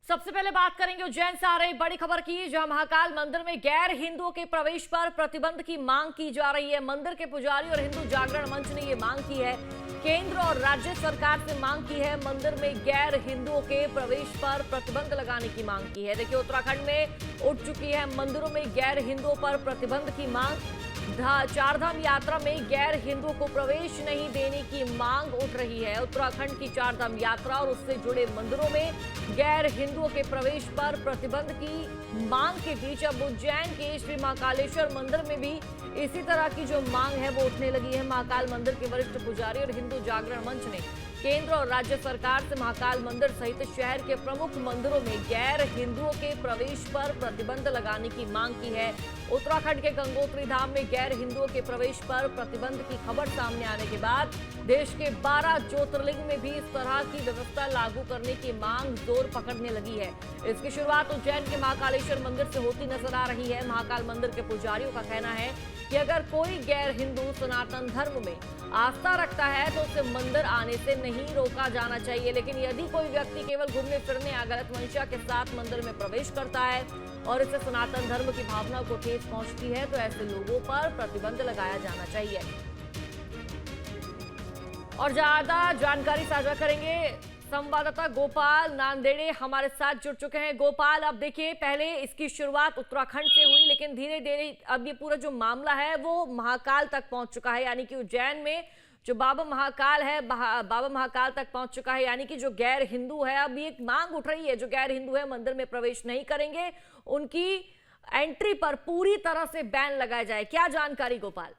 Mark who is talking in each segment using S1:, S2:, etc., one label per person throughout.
S1: सबसे पहले बात करेंगे उज्जैन से आ रही बड़ी खबर की, जहां महाकाल मंदिर में गैर हिंदुओं के प्रवेश पर प्रतिबंध की मांग की जा रही है। मंदिर के पुजारी और हिंदू जागरण मंच ने ये मांग की है। केंद्र और राज्य सरकार से मांग की है मंदिर में गैर हिंदुओं के प्रवेश पर प्रतिबंध लगाने की मांग की है। देखिए, उत्तराखंड में उठ चुकी है मंदिरों में गैर हिंदुओं पर प्रतिबंध की मांग। चारधाम यात्रा में गैर हिंदुओं को प्रवेश नहीं देने की मांग उठ रही है। उत्तराखंड की चारधाम यात्रा और उससे जुड़े मंदिरों में गैर हिंदुओं के प्रवेश पर प्रतिबंध की मांग के बीच अब उज्जैन के श्री महाकालेश्वर मंदिर में भी इसी तरह की जो मांग है वो उठने लगी है। महाकाल मंदिर के वरिष्ठ पुजारी और हिंदू जागरण मंच ने केंद्र और राज्य सरकार से महाकाल मंदिर सहित शहर के प्रमुख मंदिरों में गैर हिंदुओं के प्रवेश पर प्रतिबंध लगाने की मांग की है। उत्तराखंड के गंगोत्री धाम में गैर हिंदुओं के प्रवेश पर प्रतिबंध की खबर सामने आने के बाद देश के 12 ज्योतिर्लिंग में भी इस तरह की व्यवस्था लागू करने की मांग जोर पकड़ने लगी है। इसकी शुरुआत उज्जैन के महाकालेश्वर मंदिर से होती नजर आ रही है। महाकाल मंदिर के पुजारियों का कहना है कि अगर कोई गैर हिंदू सनातन धर्म में आस्था रखता है तो उसे मंदिर आने से नहीं रोका जाना चाहिए, लेकिन यदि कोई व्यक्ति केवल घूमने फिरने या गलत मंशा के साथ मंदिर में प्रवेश करता है और इससे सनातन धर्म की भावना को ठेस पहुंचती है तो ऐसे लोगों पर प्रतिबंध लगाया जाना चाहिए। और ज्यादा जानकारी साझा करेंगे संवाददाता गोपाल नांदेड़े हमारे साथ जुड़ चुके हैं। गोपाल, अब देखिए, पहले इसकी शुरुआत उत्तराखंड से हुई, लेकिन धीरे धीरे अब ये पूरा जो मामला है वो महाकाल तक पहुंच चुका है। यानी कि उज्जैन में जो बाबा महाकाल है, बाबा महाकाल तक पहुंच चुका है। यानी कि जो गैर हिंदू है, अब ये मांग उठ रही है, जो गैर हिंदू है मंदिर में प्रवेश नहीं करेंगे, उनकी एंट्री पर पूरी तरह से बैन लगाया जाए। क्या जानकारी गोपाल?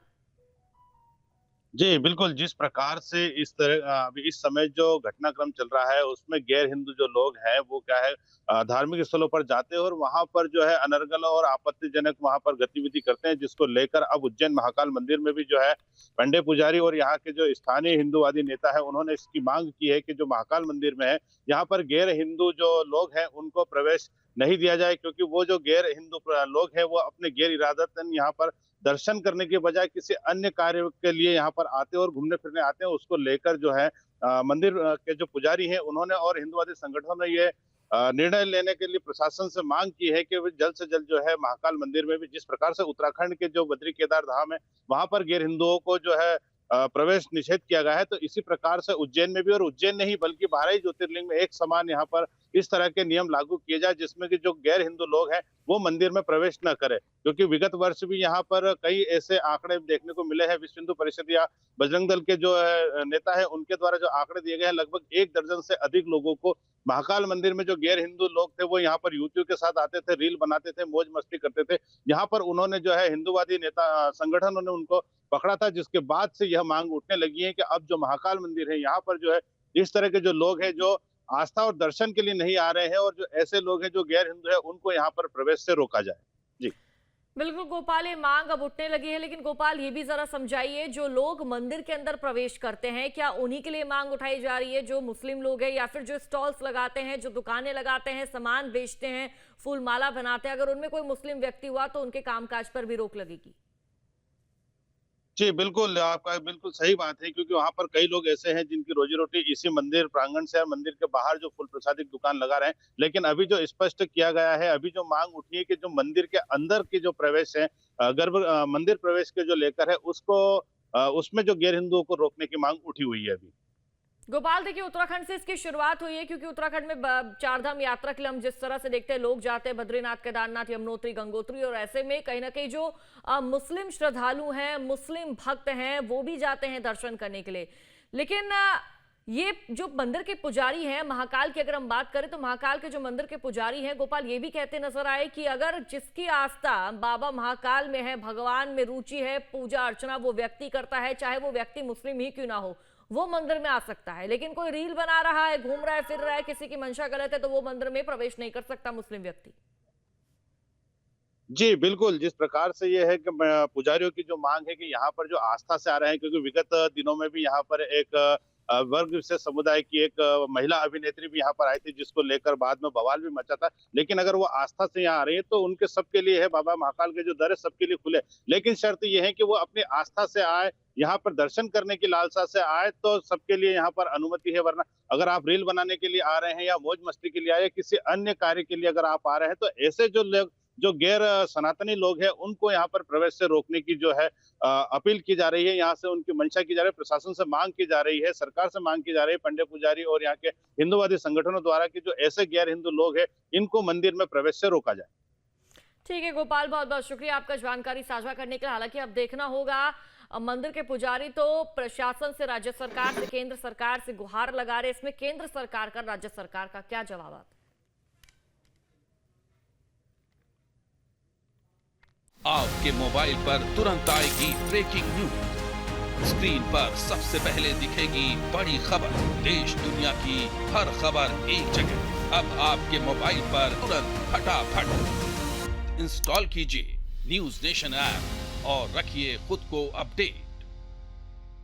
S2: जी, बिल्कुल, जिस प्रकार से इस तरह अभी इस समय जो घटनाक्रम चल रहा है, उसमें गैर हिंदू जो लोग हैं, वो क्या है धार्मिक स्थलों पर जाते हैं और वहाँ पर जो है अनर्गल और आपत्तिजनक वहाँ पर गतिविधि करते हैं, जिसको लेकर अब उज्जैन महाकाल मंदिर में भी जो है पंडे पुजारी और यहाँ के जो स्थानीय हिंदूवादी नेता हैं, उन्होंने इसकी मांग की है कि जो महाकाल मंदिर में है, यहाँ पर गैर हिंदू जो लोग हैं, उनको प्रवेश नहीं दिया जाए, क्योंकि वो जो गैर हिंदू लोग हैं, वो अपने गैर इरादतन यहाँ पर दर्शन करने के बजाय किसी अन्य कार्य के लिए यहाँ पर आते हैं और घूमने फिरने आते हैं। उसको लेकर जो है मंदिर के जो पुजारी हैं, उन्होंने और हिंदुवादी संगठनों ने ये निर्णय लेने के लिए प्रशासन से मांग की है कि वो जल्द से जल्द जो है महाकाल मंदिर में भी जिस प्रकार से उत्तराखंड के जो बद्री केदार धाम है, वहां पर गैर हिंदुओं को जो है प्रवेश निषेध किया गया है, तो इसी प्रकार से उज्जैन में भी, और उज्जैन नहीं बल्कि 12 ही ज्योतिर्लिंग में एक समान यहाँ पर इस तरह के नियम लागू किए जाए, जिसमें कि जो गैर हिंदू लोग हैं वो मंदिर में प्रवेश न करें। क्योंकि विगत वर्ष भी यहाँ पर कई ऐसे आंकड़े देखने को मिले हैं। विश्व हिंदू परिषद या बजरंग दल के जो नेता है, उनके द्वारा जो आंकड़े दिए गए हैं, लगभग 1 दर्जन से अधिक लोगों को महाकाल मंदिर में जो गैर हिंदू लोग थे, वो यहाँ पर युवतियों के साथ आते थे, रील बनाते थे, मौज मस्ती करते थे। यहाँ पर उन्होंने जो है हिंदूवादी नेता संगठनों ने उनको पकड़ा था, जिसके बाद से यह मांग उठने लगी है कि अब जो महाकाल मंदिर है, यहाँ पर जो है इस तरह के जो लोग हैं, जो आस्था और दर्शन के लिए नहीं आ रहे हैं, और जो ऐसे लोग हैं जो गैर हिंदू है, उनको यहाँ पर प्रवेश से रोका जाए। जी।
S1: बिल्कुल गोपाल, ये मांग अब उठने लगी है, लेकिन गोपाल ये भी जरा समझाइए, जो लोग मंदिर के अंदर प्रवेश करते हैं, क्या उन्हीं के लिए मांग उठाई जा रही है, जो मुस्लिम लोग हैं या फिर जो स्टॉल्स लगाते हैं, जो दुकानें लगाते हैं, सामान बेचते हैं, फूल माला बनाते हैं, अगर उनमें कोई मुस्लिम व्यक्ति हुआ तो उनके कामकाज पर भी रोक लगेगी?
S2: जी, बिल्कुल, आपका बिल्कुल सही बात है, क्योंकि वहाँ पर कई लोग ऐसे हैं जिनकी रोज़ी-रोटी इसी मंदिर प्रांगण से है, मंदिर के बाहर जो फूल प्रसादी की दुकान लगा रहे हैं। लेकिन अभी जो स्पष्ट किया गया है, अभी जो माँग उठी है कि जो मंदिर के अंदर के जो प्रवेश है, मंदिर प्रवेश के जो लेकर है, उसको उसमें जो गैर हिंदुओं को रोकने की माँग उठी हुई है अभी।
S1: गोपाल, देखिए, उत्तराखंड से इसकी शुरुआत हुई है, क्योंकि उत्तराखंड में चारधाम यात्रा के लिए हम जिस तरह से देखते हैं, लोग जाते हैं बद्रीनाथ, केदारनाथ, यमुनोत्री, गंगोत्री, और ऐसे में कहीं ना कहीं जो मुस्लिम श्रद्धालु हैं, मुस्लिम भक्त हैं, वो भी जाते हैं दर्शन करने के लिए। लेकिन ये जो मंदिर के पुजारी हैं महाकाल की, अगर हम बात करें तो महाकाल के जो मंदिर के पुजारी हैं गोपाल, ये भी कहते नजर आए कि अगर जिसकी आस्था बाबा महाकाल में है, भगवान में रुचि है, पूजा अर्चना वो व्यक्ति करता है, चाहे वो व्यक्ति मुस्लिम ही क्यों ना हो, वो मंदिर में आ सकता है। लेकिन कोई रील बना रहा है, घूम रहा है, फिर रहा है, किसी की मंशा गलत है, तो वो मंदिर में प्रवेश नहीं कर सकता मुस्लिम व्यक्ति।
S2: जी, बिल्कुल, जिस प्रकार से ये है कि पुजारियों की जो माँग है कि यहाँ पर जो आस्था से आ रहे हैं, क्योंकि विगत दिनों में भी यहाँ पर एक वर्ग विशेष समुदाय की एक महिला अभिनेत्री भी यहाँ पर आई थी, जिसको लेकर बाद में बवाल भी मचा था। लेकिन अगर वो आस्था से यहाँ आ रही है तो उनके सबके लिए है, बाबा महाकाल के जो दर है सबके लिए खुले। लेकिन शर्त ये है कि वो अपनी आस्था से आए, यहाँ पर दर्शन करने की लालसा से आए तो सबके लिए यहाँ पर अनुमति है। वरना अगर आप रील बनाने के लिए आ रहे हैं या मौज मस्ती के लिए आए, किसी अन्य कार्य के लिए अगर आप आ रहे हैं, तो ऐसे जो लोग, जो गैर सनातनी लोग हैं, उनको यहाँ पर प्रवेश से रोकने की जो है अपील की जा रही है। यहाँ से उनकी मंशा की जा रही है, प्रशासन से मांग की जा रही है, सरकार से मांग की जा रही है, पंडित पुजारी और यहाँ के हिंदूवादी संगठनों द्वारा कि जो ऐसे गैर हिंदू लोग हैं, इनको मंदिर में प्रवेश से रोका जाए।
S1: ठीक है गोपाल, बहुत बहुत शुक्रिया आपका जानकारी साझा करने के लिए। हालांकि अब देखना होगा, मंदिर के पुजारी तो प्रशासन से, राज्य सरकार से, केंद्र सरकार से गुहार लगा रहे, इसमें केंद्र सरकार का, राज्य सरकार का क्या जवाब आता है?
S3: आपके मोबाइल पर तुरंत आएगी ब्रेकिंग न्यूज। स्क्रीन पर सबसे पहले दिखेगी बड़ी खबर, देश दुनिया की हर खबर एक जगह। अब आपके मोबाइल पर तुरंत फटाफट इंस्टॉल कीजिए न्यूज नेशन ऐप और रखिए खुद को अपडेट।